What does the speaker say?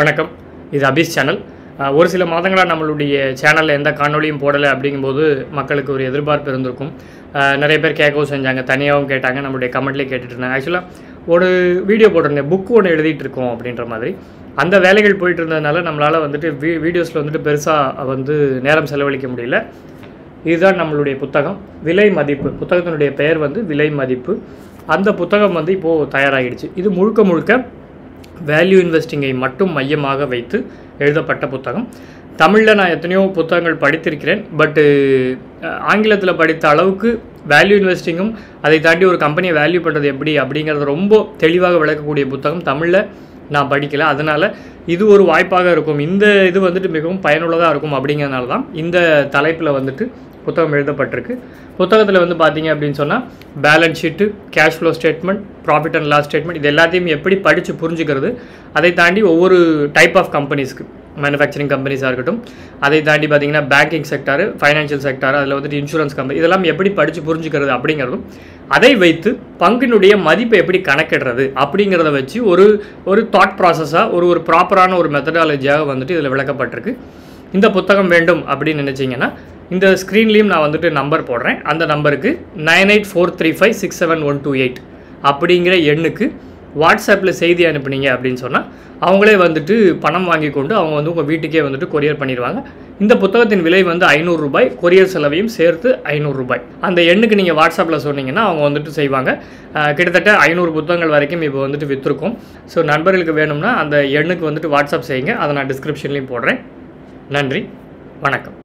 வணக்கம். இது அபிஸ் சேனல். ஒரு சில மாதங்களாக நம்மளுடைய சேனலில் எந்த காணொலியும் போடலை அப்படிங்கும்போது மக்களுக்கு ஒரு எதிர்பார்ப்பு இருந்திருக்கும். நிறைய பேர் கேட்கவும் செஞ்சாங்க, தனியாகவும் கேட்டாங்க, நம்மளுடைய கமெண்ட்லேயே கேட்டுட்டு இருந்தாங்க. ஆக்சுவலாக ஒரு வீடியோ போட்டிருந்தேன், புக்கு ஒன்று எழுதிட்டு இருக்கோம் அப்படின்ற மாதிரி. அந்த வேலைகள் போயிட்டு இருந்ததுனால நம்மளால் வந்துட்டு வீடியோஸில் வந்துட்டு பெருசாக நேரம் செலவழிக்க முடியல. இதுதான் நம்மளுடைய புத்தகம் விலை மதிப்பு. புத்தகத்தினுடைய பெயர் விலை மதிப்பு. அந்த புத்தகம் இப்போது தயாராகிடுச்சு. இது முழுக்க முழுக்க வேல்யூ இன்வெஸ்டிங்கை மட்டும் மையமாக வைத்து எழுதப்பட்ட புத்தகம். தமிழில் நான் எத்தனையோ புத்தகங்கள் படித்திருக்கிறேன். பட்டு ஆங்கிலத்தில் படித்த அளவுக்கு வேல்யூ இன்வெஸ்டிங்கும் அதை தாண்டி ஒரு கம்பெனியை வேல்யூ பண்ணுறது எப்படி அப்படிங்கிறத ரொம்ப தெளிவாக விளக்கக்கூடிய புத்தகம் தமிழில் நான் படிக்கலை. அதனால் இது ஒரு வாய்ப்பாக இருக்கும். இந்த இது மிகவும் பயனுள்ளதாக இருக்கும். அப்படிங்கிறதுனால தான் இந்த தலைப்பில் புத்தகம் எழுதப்பட்டிருக்கு. புத்தகத்தில் பார்த்தீங்க அப்படின்னு சொன்னால் balance sheet, cash flow statement, profit and loss statement, இது எல்லாத்தையும் எப்படி படித்து புரிஞ்சுக்கிறது, அதை தாண்டி ஒவ்வொரு டைப் ஆஃப் கம்பெனிஸ்க்கு, மேனுஃபேக்சரிங் கம்பெனிஸாக இருக்கட்டும், அதை தாண்டி பார்த்தீங்கன்னா பேங்கிங் செக்டார், ஃபைனான்ஷியல் செக்டார், அதில் இன்சூரன்ஸ் கம்பெனி, இதெல்லாம் எப்படி படித்து புரிஞ்சுக்கிறது அப்படிங்கிறதும், அதை வைத்து பங்கினுடைய மதிப்பை எப்படி கணக்கிடுறது அப்படிங்கிறத வச்சு ஒரு தாட் ப்ராசஸாக ஒரு ப்ராப்பரான ஒரு மெத்தடாலஜியாக இதில் விளக்கப்பட்டிருக்கு. இந்த புத்தகம் வேண்டும் அப்படின்னு நினச்சிங்கன்னா இந்த ஸ்க்ரீன்லேயும் நான் நம்பர் போடுறேன். அந்த நம்பருக்கு 9843567128 அப்படிங்கிற எண்ணுக்கு வாட்ஸ்அப்பில் செய்தி அனுப்புனீங்க அப்படின்னு சொன்னால் அவங்களே பணம் வாங்கி கொண்டு அவங்க உங்கள் வீட்டுக்கே கொரியர் பண்ணிடுவாங்க. இந்த புத்தகத்தின் விலை 500 ரூபாய், கொரியர் செலவையும் சேர்த்து 500 ரூபாய். அந்த எண்ணுக்கு நீங்கள் வாட்ஸ்அப்பில் சொன்னீங்கன்னா அவங்க செய்வாங்க. கிட்டத்தட்ட 500 புத்தகங்கள் வரைக்கும் இப்போ விற்றுருக்கோம். ஸோ நண்பர்களுக்கு வேணும்னா அந்த எண்ணுக்கு வாட்ஸ்அப் செய்யுங்க. அதை நான் டிஸ்கிரிப்ஷன்லேயும் போடுறேன். நன்றி, வணக்கம்.